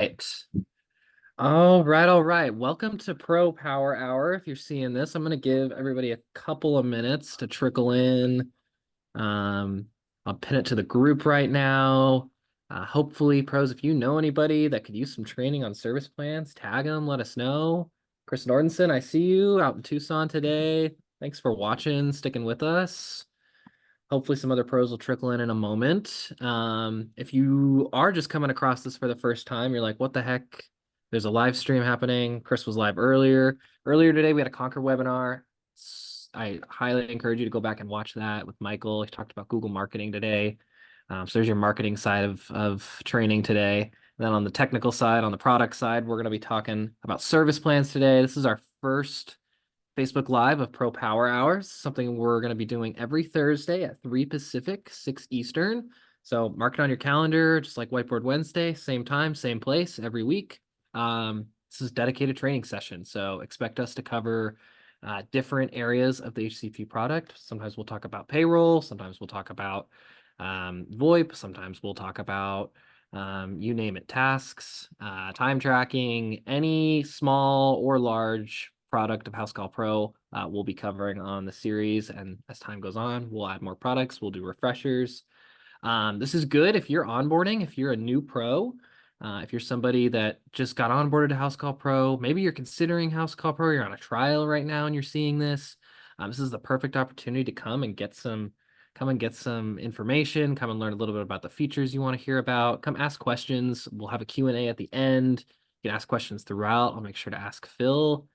Right. All right. Welcome to Pro Power Hour. If you're seeing this, I'm going to give everybody a couple of minutes to trickle in. Um, I'll pin it to the group right now. Hopefully, pros, if you know anybody that could use some training on service plans, tag them, let us know. Chris Nordenson, I see you out in Tucson today. Thanks for watching, sticking with us. Hopefully some other pros will trickle in a moment. If you are just coming across this for the first time, you're like, what the heck? There's a live stream happening. Chris was live earlier. Earlier today, we had a Conquer webinar. I highly encourage you to go back and watch that with Michael. He talked about Google marketing today. So there's your marketing side of training today. And then on the technical side, on the product side, we're going to be talking about service plans today. This is our first Facebook Live of Pro Power Hours, something we're going to be doing every Thursday at 3 Pacific, 6 Eastern. So mark it on your calendar, just like Whiteboard Wednesday, same time, same place every week. This is dedicated training session, so expect us to cover different areas of the HCP product. Sometimes we'll talk about payroll, sometimes we'll talk about VoIP, sometimes we'll talk about you name it, tasks, time tracking, any small or large product of Housecall Pro we'll be covering on the series. And as time goes on, we'll add more products, we'll do refreshers. This is good if you're onboarding, if you're a new pro, if you're somebody that just got onboarded to Housecall Pro, maybe you're considering Housecall Pro, you're on a trial right now and you're seeing this. This is the perfect opportunity to come and get some information, come and learn a little bit about the features you want to hear about, come ask questions. We'll have a Q&A at the end. You can ask questions throughout. I'll make sure to ask Phil.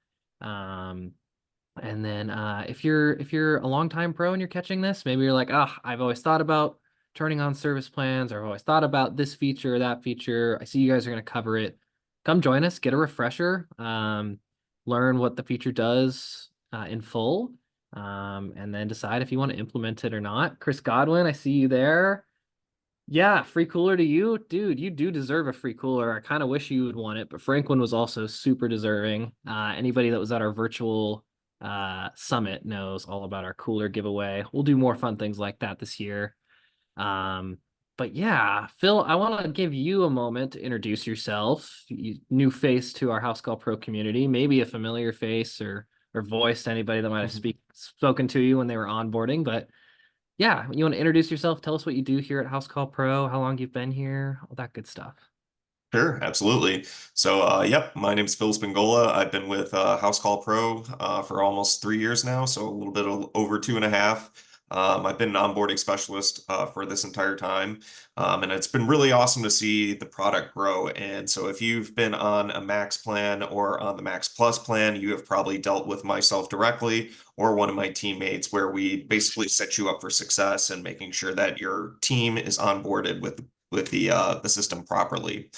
Um, and then if you're a longtime pro and you're catching this, maybe you're like, oh, I've always thought about turning on service plans, or I've always thought about this feature or that feature. I see you guys are going to cover it. Come join us, get a refresher, learn what the feature does in full, and then decide if you want to implement it or not. Chris Godwin, I see you there. Yeah, free cooler to you. Dude, you do deserve a free cooler. I kind of wish you would want it, but Franklin was also super deserving. Anybody that was at our virtual summit knows all about our cooler giveaway. We'll do more fun things like that this year. Um, but yeah, Phil, I want to give you a moment to introduce yourself. New face to our Housecall Pro community, maybe a familiar face or voice to anybody that might have spoken to you when they were onboarding, but yeah, you want to introduce yourself? Tell us what you do here at Housecall Pro, how long you've been here, all that good stuff. Sure, absolutely. So, my name's Phil Spingola. I've been with Housecall Pro for almost 3 years now, so a little bit over 2.5. I've been an onboarding specialist for this entire time, and it's been really awesome to see the product grow. And so, if you've been on a Max plan or on the Max Plus plan, you have probably dealt with myself directly or one of my teammates, where we basically set you up for success and making sure that your team is onboarded with the system properly.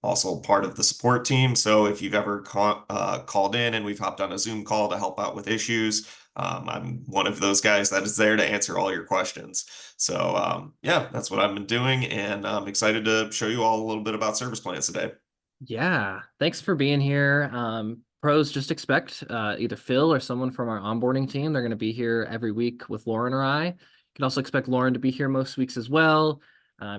Also part of the support team. So if you've ever called in and we've hopped on a Zoom call to help out with issues, I'm one of those guys that is there to answer all your questions. So, that's what I've been doing, and I'm excited to show you all a little bit about service plans today. Yeah, thanks for being here. Pros, just expect either Phil or someone from our onboarding team. They're going to be here every week with Lauren or I. You can also expect Lauren to be here most weeks as well.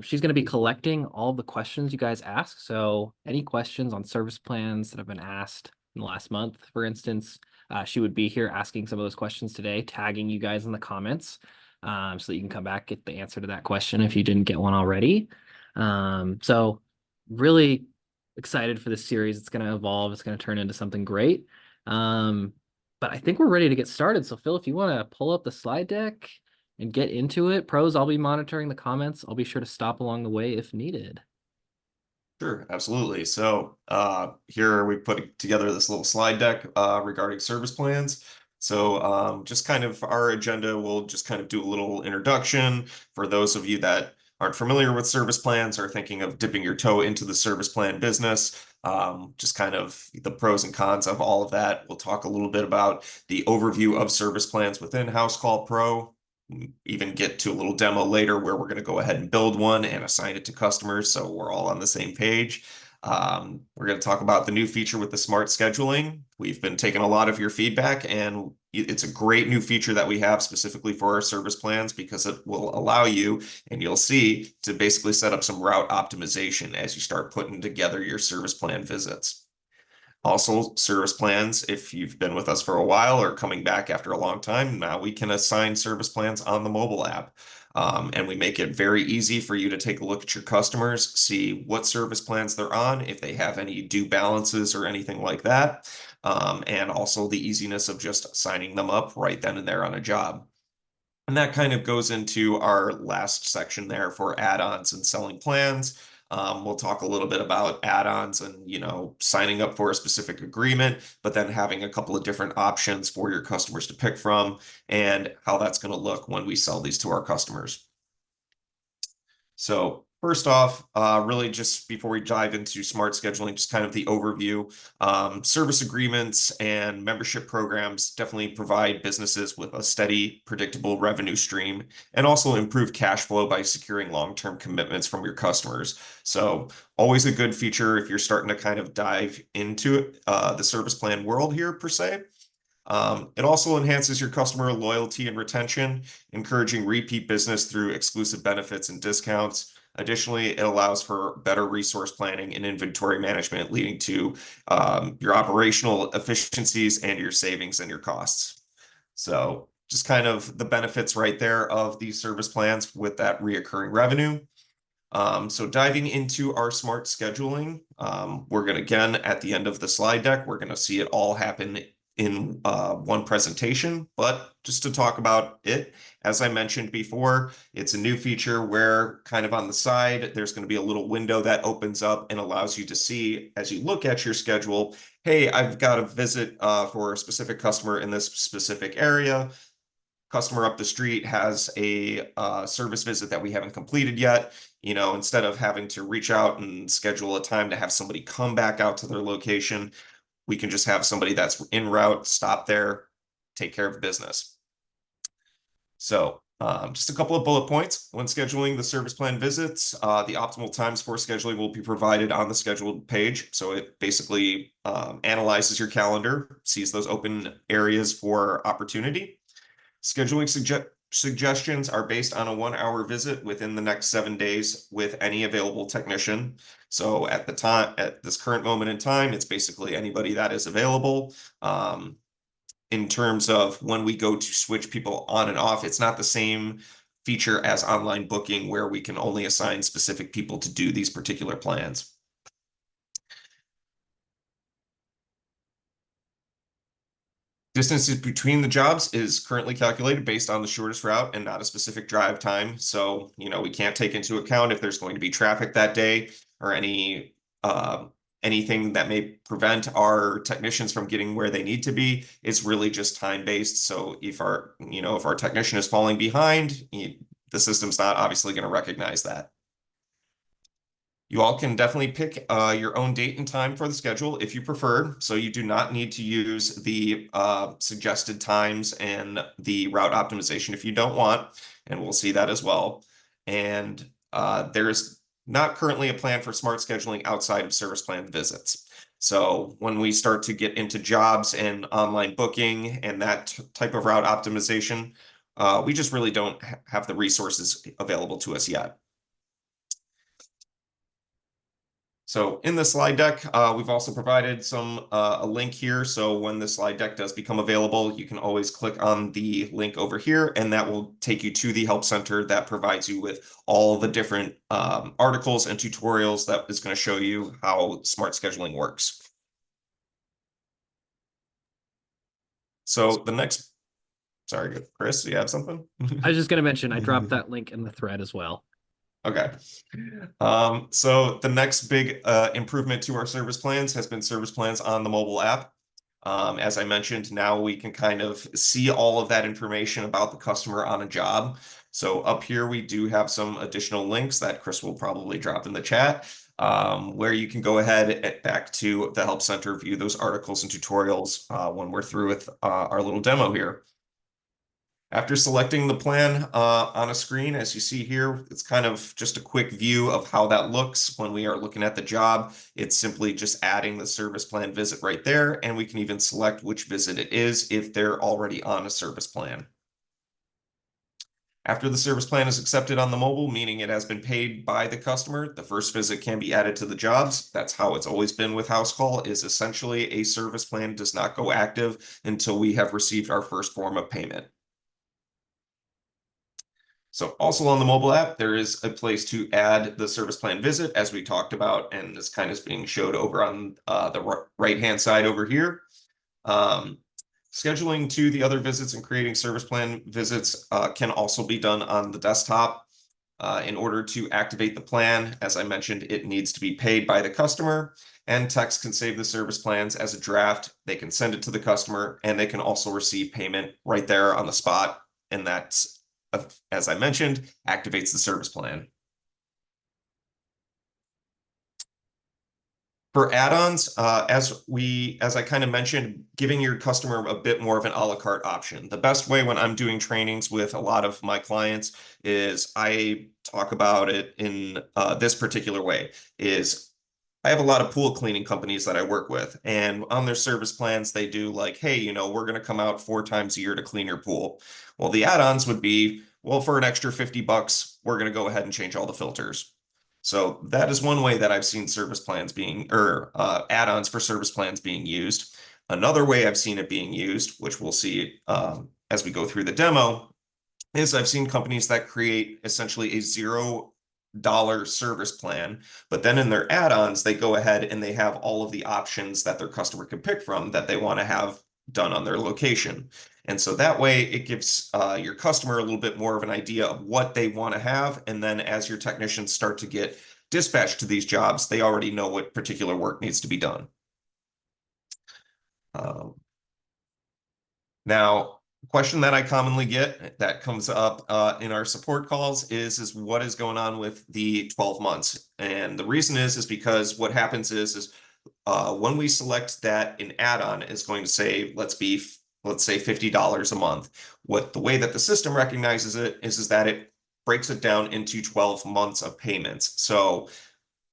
She's going to be collecting all the questions you guys ask. So any questions on service plans that have been asked in the last month, for instance, she would be here asking some of those questions today, tagging you guys in the comments, so that you can come back, get the answer to that question if you didn't get one already. So really excited for this series. It's going to evolve. It's going to turn into something great. Um, but I think we're ready to get started. So Phil, if you want to pull up the slide deck and get into it, pros, I'll be monitoring the comments. I'll be sure to stop along the way if needed. Sure, absolutely. Here we put together this little slide deck regarding service plans. Just kind of our agenda, we'll just kind of do a little introduction for those of you that aren't familiar with service plans or thinking of dipping your toe into the service plan business. Just kind of the pros and cons of all of that. We'll talk a little bit about the overview of service plans within Housecall Pro, even get to a little demo later where we're going to go ahead and build one and assign it to customers so we're all on the same page. We're going to talk about the new feature with the smart scheduling. We've been taking a lot of your feedback, and it's a great new feature that we have specifically for our service plans because it will allow you, and you'll see, to basically set up some route optimization as you start putting together your service plan visits. Also, service plans, if you've been with us for a while or coming back after a long time, now we can assign service plans on the mobile app. And we make it very easy for you to take a look at your customers, see what service plans they're on, if they have any due balances or anything like that. And also the easiness of just signing them up right then and there on a job. And that kind of goes into our last section there for add-ons and selling plans. We'll talk a little bit about add-ons and, signing up for a specific agreement, but then having a couple of different options for your customers to pick from and how that's going to look when we sell these to our customers. So first off, really just before we dive into smart scheduling, just kind of the overview. Service agreements and membership programs definitely provide businesses with a steady, predictable revenue stream and also improve cash flow by securing long-term commitments from your customers. So always a good feature if you're starting to kind of dive into the service plan world here per se. It also enhances your customer loyalty and retention, encouraging repeat business through exclusive benefits and discounts. Additionally, it allows for better resource planning and inventory management, leading to your operational efficiencies and your savings and your costs. So just kind of the benefits right there of these service plans with that reoccurring revenue. So diving into our smart scheduling, we're going to, again, at the end of the slide deck, we're going to see it all happen in one presentation. But just to talk about it, as I mentioned before, it's a new feature where kind of on the side, there's going to be a little window that opens up and allows you to see, as you look at your schedule, hey, I've got a visit for a specific customer in this specific area. Customer up the street has a service visit that we haven't completed yet. Instead of having to reach out and schedule a time to have somebody come back out to their location, we can just have somebody that's en route, stop there, take care of business. So just a couple of bullet points. When scheduling the service plan visits, the optimal times for scheduling will be provided on the scheduled page. So it basically analyzes your calendar, sees those open areas for opportunity. Scheduling suggestions are based on a 1-hour visit within the next 7 days with any available technician. So at this current moment in time, it's basically anybody that is available. In terms of when we go to switch people on and off, it's not the same feature as online booking where we can only assign specific people to do these particular plans. Distances between the jobs is currently calculated based on the shortest route and not a specific drive time. So, we can't take into account if there's going to be traffic that day or anything that may prevent our technicians from getting where they need to be. It's really just time based. So if our technician is falling behind, the system's not obviously going to recognize that. You all can definitely pick your own date and time for the schedule if you prefer. So you do not need to use the suggested times and the route optimization if you don't want, and we'll see that as well. And there's not currently a plan for smart scheduling outside of service plan visits. So when we start to get into jobs and online booking and that type of route optimization, we just really don't have the resources available to us yet. So in the slide deck, we've also provided a link here. So when the slide deck does become available, you can always click on the link over here, and that will take you to the Help Center that provides you with all the different articles and tutorials that is going to show you how smart scheduling works. So sorry, Chris, do you have something? I was just going to mention, I dropped that link in the thread as well. Okay. So the next big improvement to our service plans has been service plans on the mobile app. As I mentioned, now we can kind of see all of that information about the customer on a job. So up here, we do have some additional links that Chris will probably drop in the chat, where you can go ahead back to the Help Center, view those articles and tutorials when we're through with our little demo here. After selecting the plan on a screen, as you see here, it's kind of just a quick view of how that looks when we are looking at the job. It's simply just adding the service plan visit right there, and we can even select which visit it is if they're already on a service plan. After the service plan is accepted on the mobile, meaning it has been paid by the customer, the first visit can be added to the jobs. That's how it's always been with Housecall, is essentially a service plan does not go active until we have received our first form of payment. So also on the mobile app, there is a place to add the service plan visit, as we talked about, and this kind of being showed over on the right-hand side over here. Um, Scheduling to the other visits and creating service plan visits can also be done on the desktop. In order to activate the plan, as I mentioned, it needs to be paid by the customer, and Text can save the service plans as a draft. They can send it to the customer, and they can also receive payment right there on the spot. And that's, as I mentioned, activates the service plan. For add-ons, as I kind of mentioned, giving your customer a bit more of an a la carte option. The best way when I'm doing trainings with a lot of my clients is I talk about it in this particular way, is I have a lot of pool cleaning companies that I work with, and on their service plans, they do like, hey, we're going to come out 4 times a year to clean your pool. Well, the add-ons would be, well, for an extra $50, we're going to go ahead and change all the filters. So that is one way that I've seen service plans being, or add-ons for service plans being used. Another way I've seen it being used, which we'll see as we go through the demo, is I've seen companies that create essentially a $0 service plan, but then in their add-ons, they go ahead and they have all of the options that their customer can pick from that they want to have done on their location. And so that way it gives your customer a little bit more of an idea of what they want to have. And then as your technicians start to get dispatched to these jobs, they already know what particular work needs to be done. Um, Now, question that I commonly get that comes up in our support calls is what is going on with the 12 months? And the reason is because what happens is when we select that an add-on is going to say, let's say $50 a month. The way that the system recognizes it is that it breaks it down into 12 months of payments. So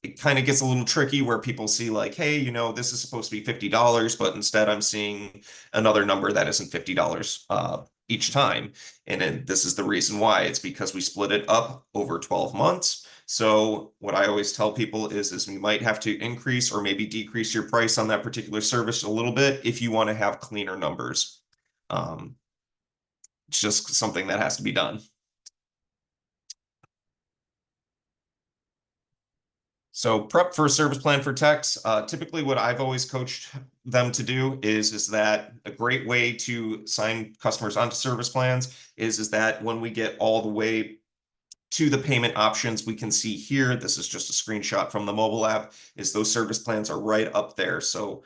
it kind of gets a little tricky where people see like, hey, this is supposed to be $50, but instead I'm seeing another number that isn't $50 each time. And then this is the reason why. It's because we split it up over 12 months. So what I always tell people is you might have to increase or maybe decrease your price on that particular service a little bit if you want to have cleaner numbers. It's just something that has to be done. So prep for a service plan for techs. Typically what I've always coached them to do is that a great way to sign customers onto service plans is that when we get all the way to the payment options, we can see here, this is just a screenshot from the mobile app, is those service plans are right up there. So,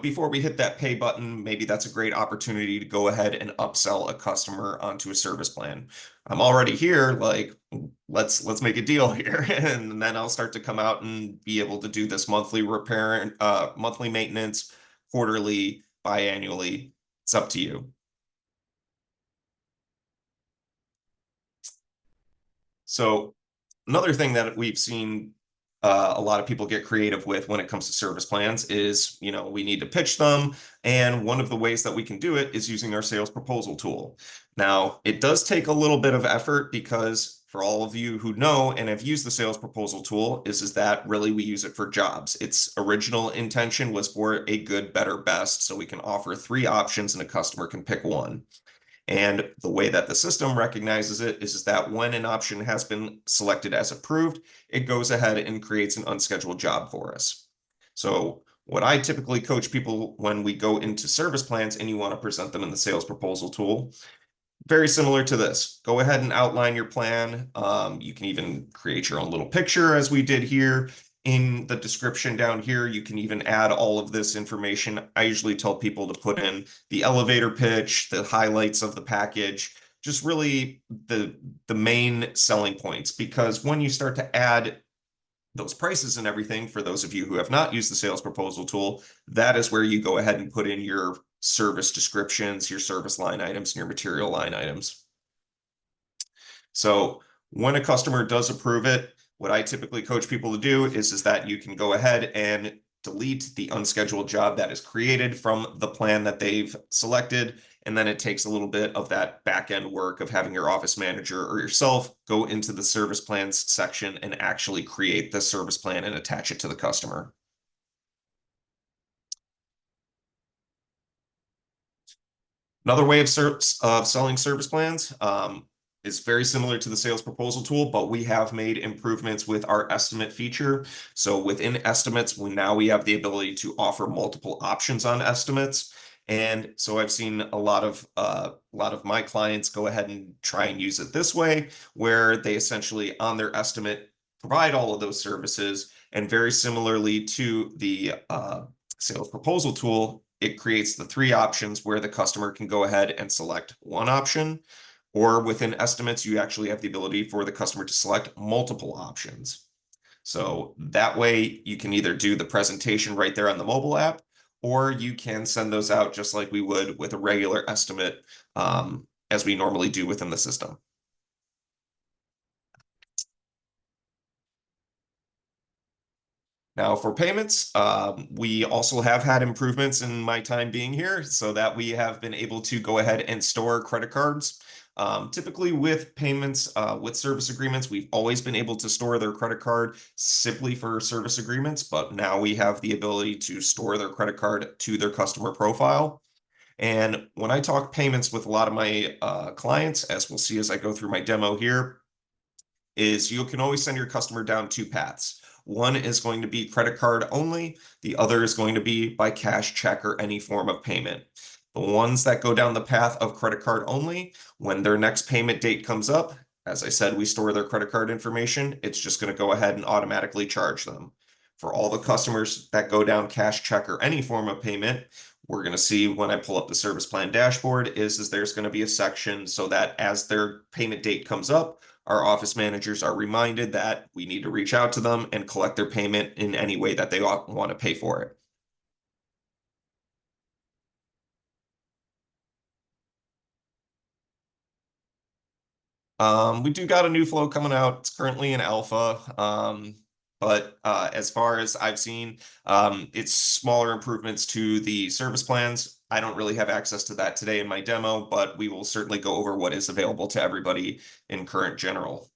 before we hit that pay button, maybe that's a great opportunity to go ahead and upsell a customer onto a service plan. I'm already here, like, let's make a deal here. And then I'll start to come out and be able to do this monthly repair, monthly maintenance, quarterly, biannually. It's up to you. So another thing that we've seen a lot of people get creative with when it comes to service plans is, we need to pitch them. And one of the ways that we can do it is using our sales proposal tool. Now, it does take a little bit of effort because for all of you who know and have used the sales proposal tool is that really we use it for jobs. Its original intention was for a good, better, best. So we can offer 3 options and a customer can pick one. And the way that the system recognizes it is that when an option has been selected as approved, it goes ahead and creates an unscheduled job for us. So what I typically coach people when we go into service plans and you want to present them in the sales proposal tool, very similar to this. Go ahead and outline your plan. You can even create your own little picture as we did here. In the description down here, you can even add all of this information. I usually tell people to put in the elevator pitch, the highlights of the package, just really the main selling points. Because when you start to add those prices and everything, for those of you who have not used the sales proposal tool, that is where you go ahead and put in your service descriptions, your service line items, and your material line items. So when a customer does approve it, what I typically coach people to do is that you can go ahead and delete the unscheduled job that is created from the plan that they've selected. And then it takes a little bit of that back end work of having your office manager or yourself go into the service plans section and actually create the service plan and attach it to the customer. Another way of selling service plans is very similar to the sales proposal tool, but we have made improvements with our estimate feature. So within estimates, we have the ability to offer multiple options on estimates. And so I've seen a lot of my clients go ahead and try and use it this way, where they essentially on their estimate provide all of those services. And very similarly to the sales proposal tool, it creates the three options where the customer can go ahead and select one option, or within estimates, you actually have the ability for the customer to select multiple options. So that way you can either do the presentation right there on the mobile app, or you can send those out just like we would with a regular estimate, as we normally do within the system. Now for payments, we also have had improvements in my time being here so that we have been able to go ahead and store credit cards. Typically with payments, with service agreements, we've always been able to store their credit card simply for service agreements, but now we have the ability to store their credit card to their customer profile. And when I talk payments with a lot of my clients, as we'll see as I go through my demo here, is you can always send your customer down two paths. One is going to be credit card only. The other is going to be by cash, check, or any form of payment. The ones that go down the path of credit card only, when their next payment date comes up, as I said, we store their credit card information. It's just going to go ahead and automatically charge them. For all the customers that go down cash, check, or any form of payment, we're going to see when I pull up the service plan dashboard is there's going to be a section so that as their payment date comes up, our office managers are reminded that we need to reach out to them and collect their payment in any way that they want to pay for it. We do got a new flow coming out. It's currently in alpha. But as far as I've seen, it's smaller improvements to the service plans. I don't really have access to that today in my demo, but we will certainly go over what is available to everybody in current general.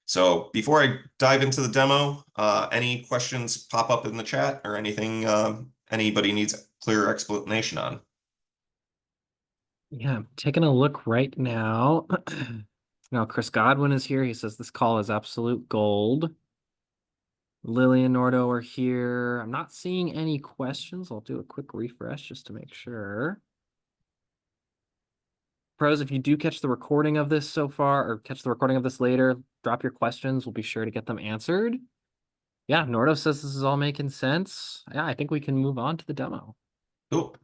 So before I dive into the demo, any questions pop up in the chat or anything anybody needs a clear explanation on? Yeah, I'm taking a look right now. Now, Chris Godwin is here. He says this call is absolute gold. Lily and Nordo are here. I'm not seeing any questions. I'll do a quick refresh just to make sure. Pros, if you do catch the recording of this so far, or catch the recording of this later, drop your questions. We'll be sure to get them answered. Yeah, Nordo says this is all making sense. Yeah, I think we can move on to the demo. Cool.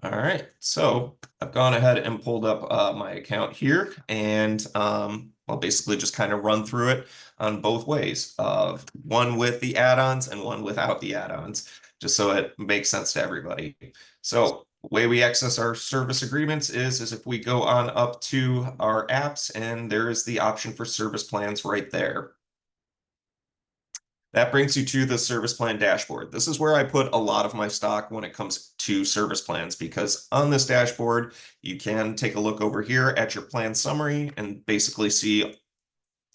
All right, so I've gone ahead and pulled up my account here, and I'll basically just kind of run through it on both ways, one with the add-ons and one without the add-ons, just so it makes sense to everybody. So the way we access our service agreements is if we go on up to our apps, and there is the option for service plans right there. That brings you to the service plan dashboard. This is where I put a lot of my stock when it comes to service plans, because on this dashboard, you can take a look over here at your plan summary and basically see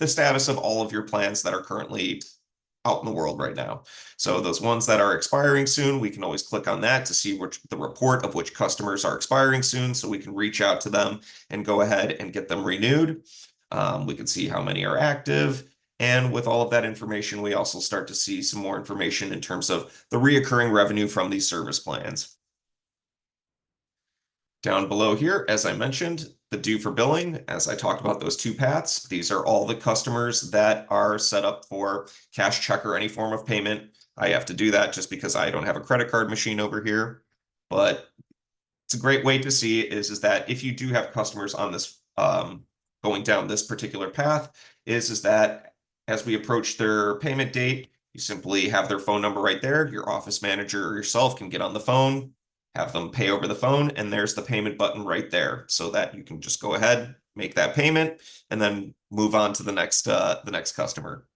the status of all of your plans that are currently out in the world right now. So those ones that are expiring soon, we can always click on that to see the report of which customers are expiring soon, so we can reach out to them and go ahead and get them renewed. We can see how many are active. And with all of that information, we also start to see some more information in terms of the reoccurring revenue from these service plans. Down below here, as I mentioned, the due for billing, as I talked about those two paths, these are all the customers that are set up for cash, check, or any form of payment. I have to do that just because I don't have a credit card machine over here. But it's a great way to see is that if you do have customers on this going down this particular path, is that as we approach their payment date, You simply have their phone number right there. Your office manager or yourself can get on the phone, have them pay over the phone, and there's the payment button right there so that you can just go ahead, make that payment, and then move on to the next customer.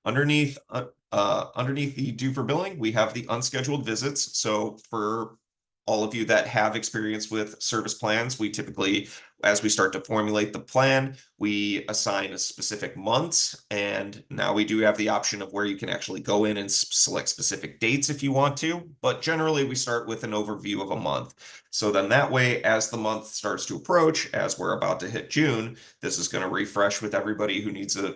Underneath the due for billing, we have the unscheduled visits. So for all of you that have experience with service plans, we typically, as we start to formulate the plan, we assign a specific months. And now we do have the option of where you can actually go in and select specific dates if you want to. But generally, we start with an overview of a month. So then that way, as the month starts to approach, as we're about to hit June, this is going to refresh with everybody who needs a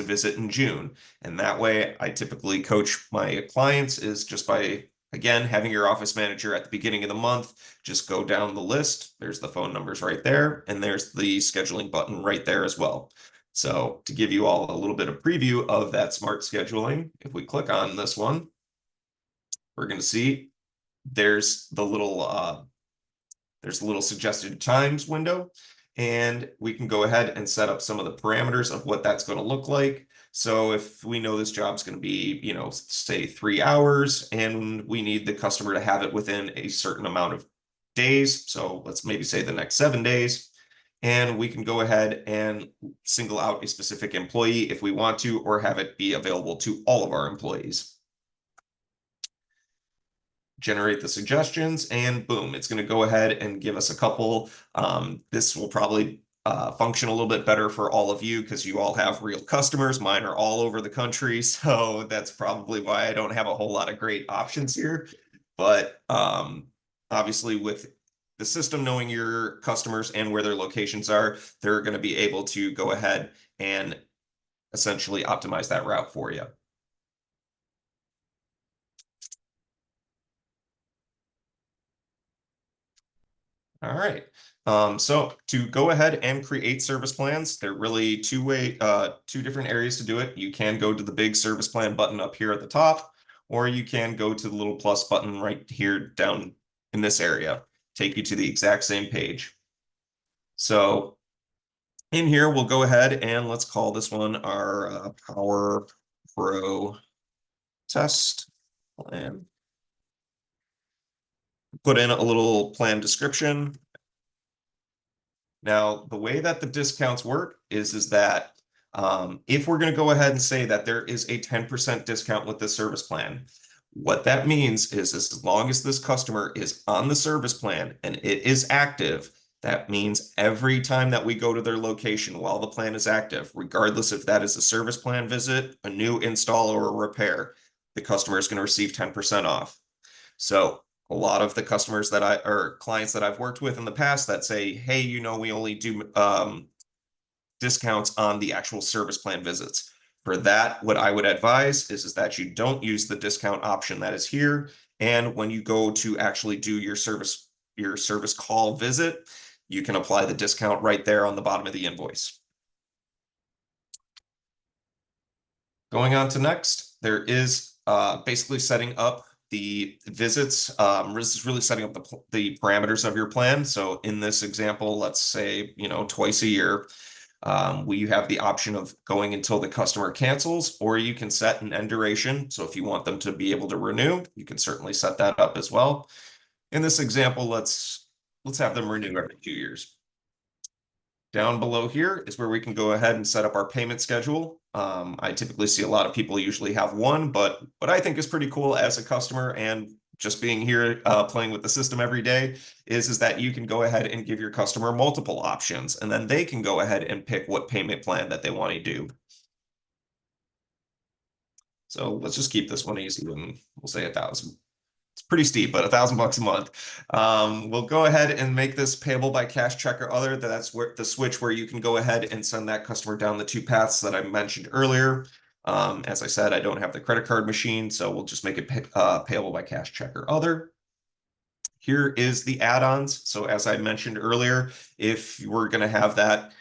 visit in June. And that way, I typically coach my clients is just by, again, having your office manager at the beginning of the month, just go down the list. There's the phone numbers right there, and there's the scheduling button right there as well. So to give you all a little bit of preview of that smart scheduling, if we click on this one, we're going to see there's the little suggested times window, and we can go ahead and set up some of the parameters of what that's going to look like. So if we know this job's going to be, say 3 hours, and we need the customer to have it within a certain amount of days, so let's maybe say the next 7 days, and we can go ahead and single out a specific employee if we want to, or have it be available to all of our employees. Generate the suggestions, and boom, it's going to go ahead and give us a couple. This will probably function a little bit better for all of you because you all have real customers. Mine are all over the country, so that's probably why I don't have a whole lot of great options here. But obviously, with the system knowing your customers and where their locations are, they're going to be able to go ahead and essentially optimize that route for you. All right. So to go ahead and create service plans, there are really two different areas to do it. You can go to the big service plan button up here at the top, or you can go to the little plus button right here down in this area, take you to the exact same page. So in here, we'll go ahead and let's call this one our Power Pro test plan. Put in a little plan description. Now, the way that the discounts work is that if we're going to go ahead and say that there is a 10% discount with this service plan, what that means is as long as this customer is on the service plan and it is active, that means every time that we go to their location while the plan is active, regardless if that is a service plan visit, a new install, or a repair, the customer is going to receive 10% off. So a lot of the customers or clients that I've worked with in the past that say, hey, we only do discounts on the actual service plan visits. For that, what I would advise is that you don't use the discount option that is here. And when you go to actually do your service call visit, you can apply the discount right there on the bottom of the invoice. Going on to next, there is basically setting up the visits. This is really setting up the parameters of your plan. So in this example, let's say, twice a year, we have the option of going until the customer cancels, or you can set an end duration. So if you want them to be able to renew, you can certainly set that up as well. In this example, let's have them renew every 2 years. Down below here is where we can go ahead and set up our payment schedule. I typically see a lot of people usually have one, but what I think is pretty cool as a customer and just being here playing with the system every day is that you can go ahead and give your customer multiple options, and then they can go ahead and pick what payment plan that they want to do. So let's just keep this one easy and we'll say 1,000. It's pretty steep, but $1,000 a month. We'll go ahead and make this payable by cash, check, or other. That's where the switch where you can go ahead and send that customer down the two paths that I mentioned earlier. As I said, I don't have the credit card machine, so we'll just make it payable by cash, check, or other. Here is the add-ons. So as I mentioned earlier, if we're going to have that,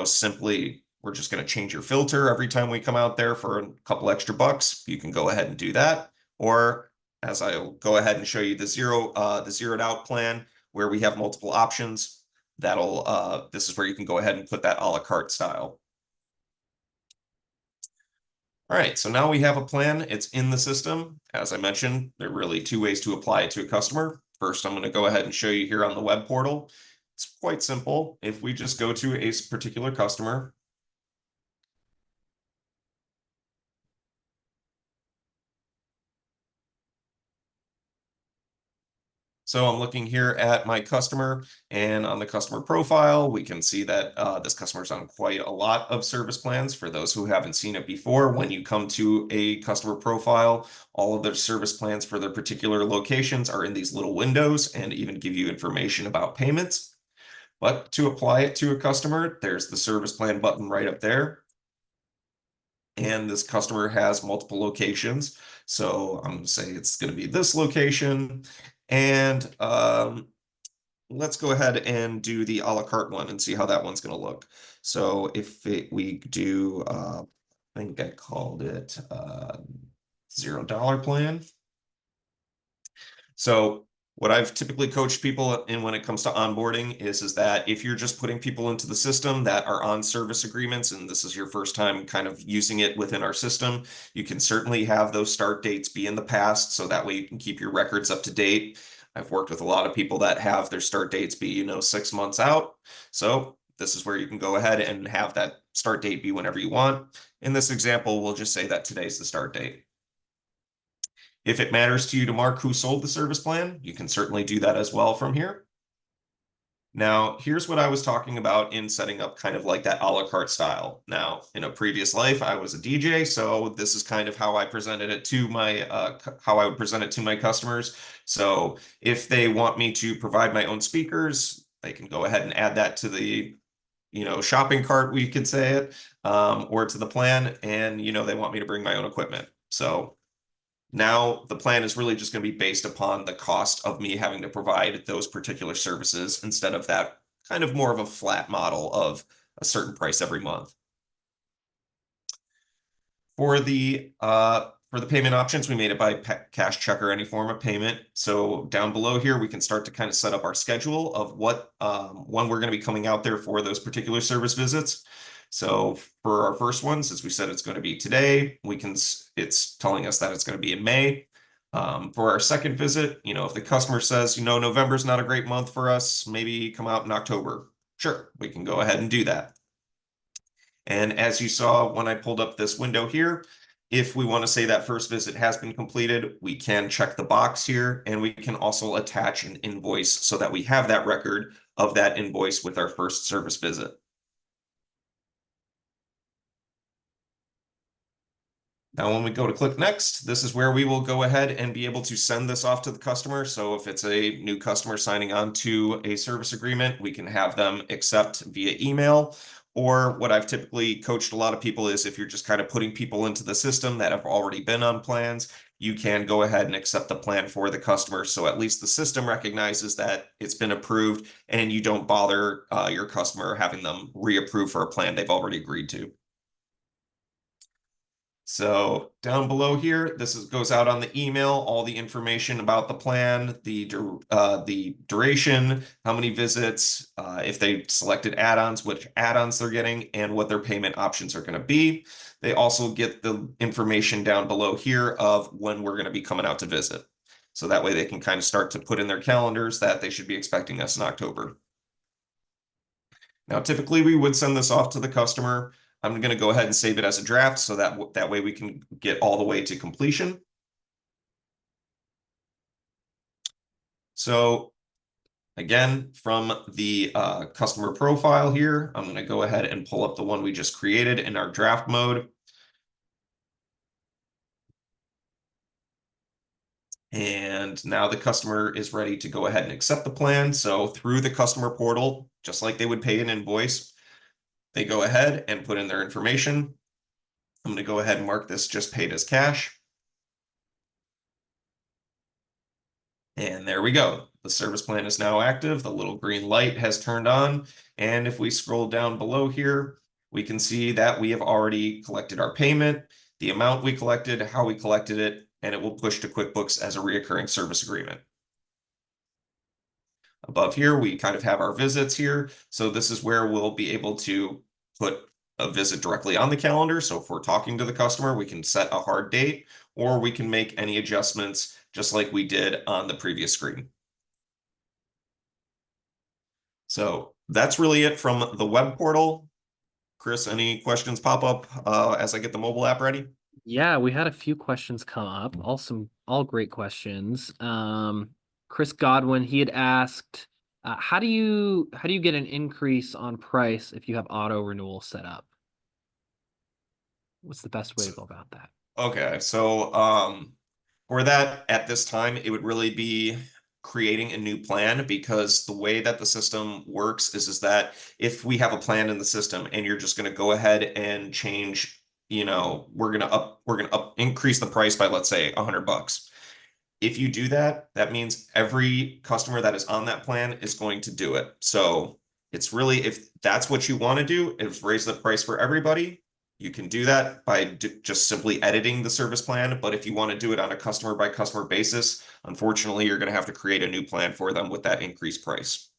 simply we're just going to change your filter every time we come out there for a couple extra bucks, you can go ahead and do that. Or as I'll go ahead and show you the zeroed out plan where we have multiple options, this is where you can go ahead and put that a la carte style. All right, so now we have a plan. It's in the system. As I mentioned, there are really two ways to apply it to a customer. First, I'm going to go ahead and show you here on the web portal. It's quite simple. If we just go to a particular customer, so I'm looking here at my customer, and on the customer profile, we can see that this customer's on quite a lot of service plans. For those who haven't seen it before, when you come to a customer profile, all of their service plans for their particular locations are in these little windows and even give you information about payments. But to apply it to a customer, there's the service plan button right up there. And this customer has multiple locations. So I'm going to say it's going to be this location. And let's go ahead and do the a la carte one and see how that one's going to look. So if we do, I think I called it $0 plan. So what I've typically coached people in when it comes to onboarding is that if you're just putting people into the system that are on service agreements, and this is your first time kind of using it within our system, you can certainly have those start dates be in the past, so that way you can keep your records up to date. I've worked with a lot of people that have their start dates be, 6 months out. So this is where you can go ahead and have that start date be whenever you want. In this example, we'll just say that today's the start date. If it matters to you to mark who sold the service plan, you can certainly do that as well from here. Now, here's what I was talking about in setting up kind of like that a la carte style. Now, in a previous life, I was a DJ, so this is kind of how I presented it to my, how I would present it to my customers. So if they want me to provide my own speakers, they can go ahead and add that to the, shopping cart, we could say it, or to the plan, and, they want me to bring my own equipment. So now the plan is really just going to be based upon the cost of me having to provide those particular services instead of that kind of more of a flat model of a certain price every month. For the payment options, we made it by cash, check, or any form of payment. So down below here, we can start to kind of set up our schedule of what when we're going to be coming out there for those particular service visits. So for our first one, since we said it's going to be today, it's telling us that it's going to be in May. For our second visit, if the customer says, November's not a great month for us, maybe come out in October. Sure, we can go ahead and do that. And as you saw when I pulled up this window here, if we want to say that first visit has been completed, we can check the box here, and we can also attach an invoice so that we have that record of that invoice with our first service visit. Now, when we go to click next, this is where we will go ahead and be able to send this off to the customer. So if it's a new customer signing on to a service agreement, we can have them accept via email. Or what I've typically coached a lot of people is if you're just kind of putting people into the system that have already been on plans, you can go ahead and accept the plan for the customer. So at least the system recognizes that it's been approved and you don't bother your customer having them reapprove for a plan they've already agreed to. So down below here, goes out on the email, all the information about the plan, the duration, how many visits, if they selected add-ons, which add-ons they're getting, and what their payment options are going to be. They also get the information down below here of when we're going to be coming out to visit. So that way they can kind of start to put in their calendars that they should be expecting us in October. Now, typically we would send this off to the customer. I'm going to go ahead and save it as a draft so that way we can get all the way to completion. So again, from the customer profile here, I'm going to go ahead and pull up the one we just created in our draft mode. And now the customer is ready to go ahead and accept the plan. So through the customer portal, just like they would pay an invoice, they go ahead and put in their information. I'm going to go ahead and mark this just paid as cash. And there we go. The service plan is now active. The little green light has turned on. And if we scroll down below here, we can see that we have already collected our payment, the amount we collected, how we collected it, and it will push to QuickBooks as a reoccurring service agreement. Above here, we kind of have our visits here. So this is where we'll be able to put a visit directly on the calendar. So if we're talking to the customer, we can set a hard date, or we can make any adjustments just like we did on the previous screen. So that's really it from the web portal. Chris, any questions pop up as I get the mobile app ready? Yeah, we had a few questions come up. All great questions. Chris Godwin, he had asked, how do you get an increase on price if you have auto renewal set up? What's the best way to So, go about that? okay, so for that, at this time, it would really be creating a new plan, because the way that the system works is that if we have a plan in the system and you're just going to go ahead and change, we're going to increase the price by, let's say, $100. If you do that, that means every customer that is on that plan is going to do it. So it's really, if that's what you want to do, is raise the price for everybody, you can do that by just simply editing the service plan. But if you want to do it on a customer by customer basis, unfortunately, you're going to have to create a new plan for them with that increased price.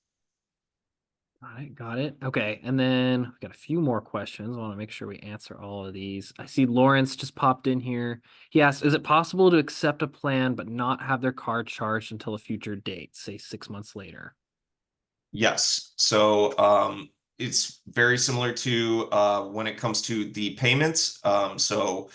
All right, got it. Okay, and then we got a few more questions. I want to make sure we answer all of these. I see Lawrence just popped in here. He asked, is it possible to accept a plan but not have their card charged until a future date, say 6 months later? Yes. So it's very similar to when it comes to the payments. So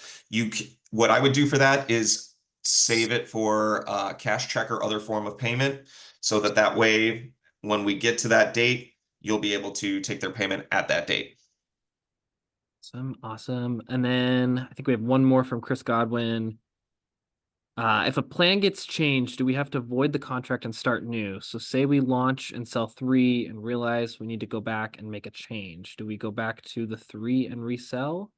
what I would do for that is save it for cash check or other form of payment, so that that way, when we get to that date, you'll be able to take their payment at that date. Awesome, awesome. And then I think we have one more from Chris Godwin. If a plan gets changed, do we have to void the contract and start new? So say we launch and sell three and realize we need to go back and make a change. Do we go back to the three and resell?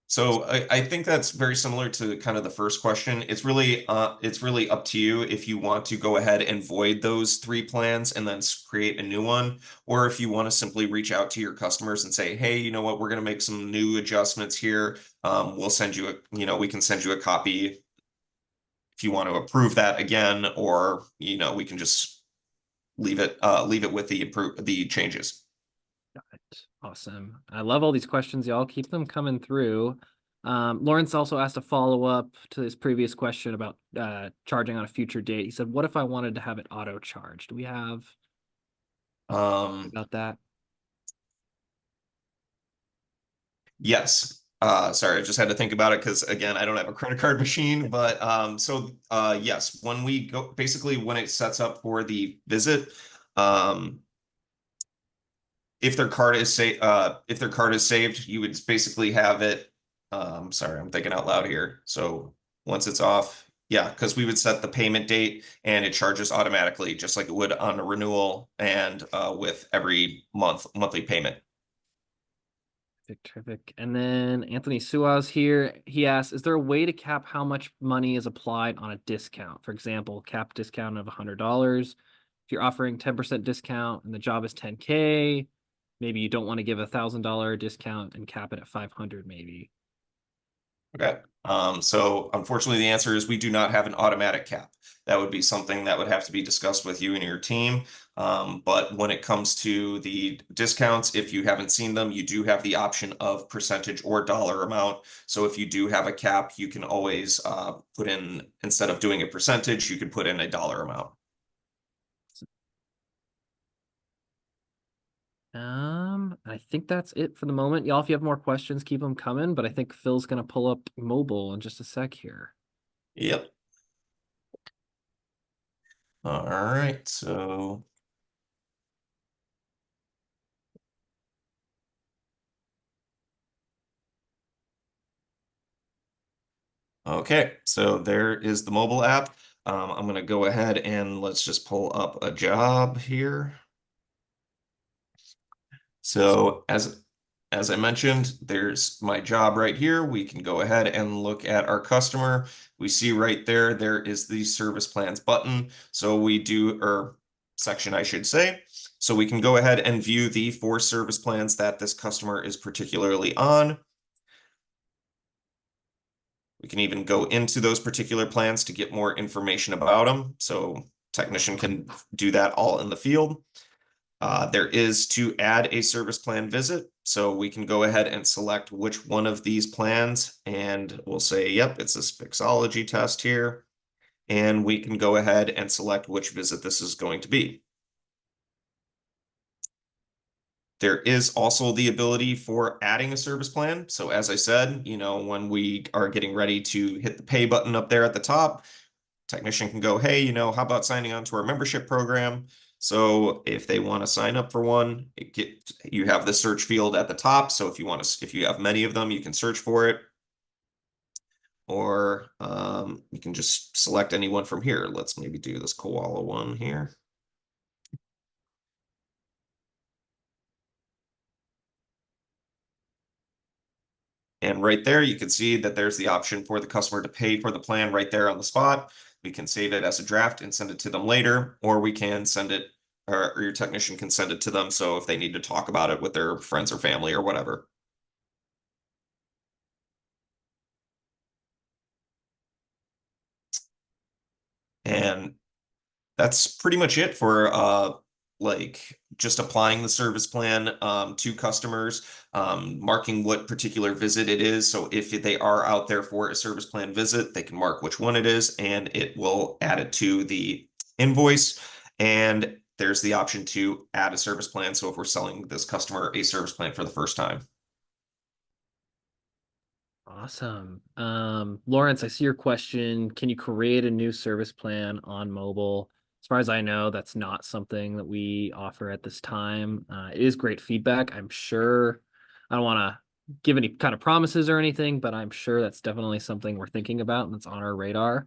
So I think that's very similar to kind of the first question. It's really up to you if you want to go ahead and void those three plans and then create a new one, or if you want to simply reach out to your customers and say, hey, you know what, we're going to make some new adjustments here. We'll send you we can send you a copy if you want to approve that again, or we can just leave it with the changes. Awesome. I love all these questions, y'all. Keep them coming through. Lawrence also asked a follow-up to his previous question about charging on a future date. He said, what if I wanted to have it auto charged? Do we have Um, about that? Yes. Sorry, I just had to think about it because, again, I don't have a credit card machine. But yes, when we go, basically when it sets up for the visit, um, if their card is saved, you would basically have it. Sorry, I'm thinking out loud here. So once it's off, yeah, because we would set the payment date and it charges automatically, just like it would on a renewal and with every monthly payment. Terrific. And then Anthony Suaz here. He asks, is there a way to cap how much money is applied on a discount? For example, cap discount of $100. If you're offering 10% discount and the job is 10K, maybe you don't want to give $1,000 discount and cap it at 500 maybe. Okay. So unfortunately, the answer is we do not have an automatic cap. That would be something that would have to be discussed with you and your team. But when it comes to the discounts, if you haven't seen them, you do have the option of percentage or dollar amount. So if you do have a cap, you can always put in, instead of doing a percentage, you could put in a dollar amount. I think that's it for the moment. Y'all, if you have more questions, keep them coming, but I think Phil's gonna pull up mobile in just a sec here. Yep. All right. So okay, so there is the mobile app. I'm going to go ahead and let's just pull up a job here. So as I mentioned, there's my job right here. We can go ahead and look at our customer. We see right there, there is the service plans button. So we do, or section, I should say. So we can go ahead and view the 4 service plans that this customer is particularly on. We can even go into those particular plans to get more information about them. So technician can do that all in the field. There is to add a service plan visit. So we can go ahead and select which one of these plans, and we'll say, yep, it's this Fixology test here. And we can go ahead and select which visit this is going to be. There is also the ability for adding a service plan. So as I said, when we are getting ready to hit the pay button up there at the top, technician can go, hey, how about signing on to our membership program? So if they want to sign up for one, you have the search field at the top. So if you have many of them, you can search for it, or you can just select anyone from here. Let's maybe do this koala one here. And right there, you can see that there's the option for the customer to pay for the plan right there on the spot. We can save it as a draft and send it to them later, or we can send it, or your technician can send it to them. So if they need to talk about it with their friends or family or whatever. And that's pretty much it for like just applying the service plan to customers, marking what particular visit it is. So if they are out there for a service plan visit, they can mark which one it is, and it will add it to the invoice. And there's the option to add a service plan. So if we're selling this customer a service plan for the first time. Awesome. Lawrence, I see your question. Can you create a new service plan on mobile? As far as I know, that's not something that we offer at this time. It is great feedback. I'm sure I don't want to give any kind of promises or anything, but I'm sure that's definitely something we're thinking about and that's on our radar.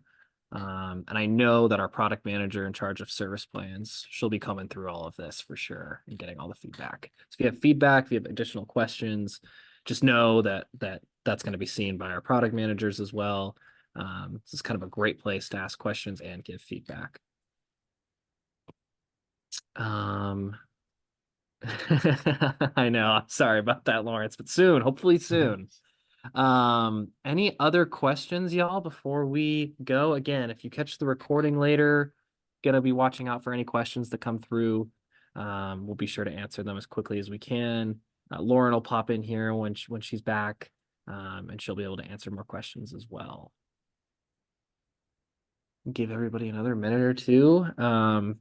And I know that our product manager in charge of service plans, she'll be coming through all of this for sure and getting all the feedback. So if you have feedback, if you have additional questions, just know that's going to be seen by our product managers as well. This is kind of a great place to ask questions and give feedback. I know. I'm sorry about that, Lawrence, but soon, hopefully soon. Any other questions, y'all, before we go? Again, if you catch the recording later, gonna be watching out for any questions that come through. We'll be sure to answer them as quickly as we can. Lauren will pop in here when she's back, and she'll be able to answer more questions as well. Give everybody another minute or two.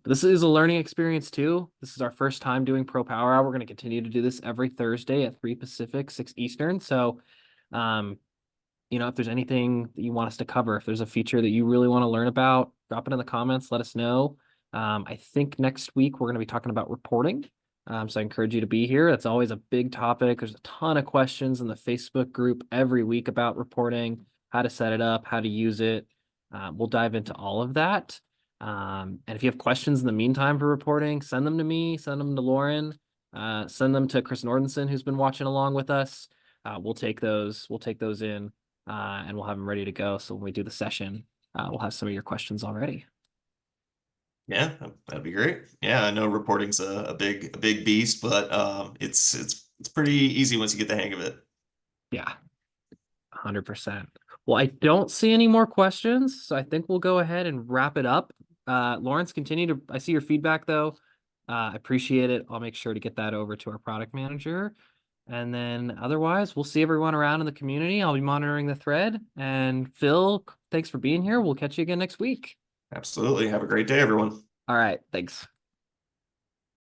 This is a learning experience too. This is our first time doing Pro Power Hour. We're going to continue to do this every Thursday at 3 Pacific, 6 Eastern. So, if there's anything that you want us to cover, if there's a feature that you really want to learn about, drop it in the comments, let us know. I think next week we're going to be talking about reporting. So I encourage you to be here. That's always a big topic. There's a ton of questions in the Facebook group every week about reporting, how to set it up, how to use it. We'll dive into all of that. And if you have questions in the meantime for reporting, send them to me, send them to Lauren, send them to Chris Nordenson, who's been watching along with us. We'll take those in, and we'll have them ready to go. So when we do the session, we'll have some of your questions already. Yeah, that'd be great. Yeah, I know reporting's a big beast, but it's pretty easy once you get the hang of it. Yeah, 100%. Well, I don't see any more questions, so I think we'll go ahead and wrap it up. Lawrence, I see your feedback though. I appreciate it. I'll make sure to get that over to our product manager. And then otherwise, we'll see everyone around in the community. I'll be monitoring the thread. And Phil, thanks for being here. We'll catch you again next week. Absolutely. Have a great day, everyone. All right. Thanks.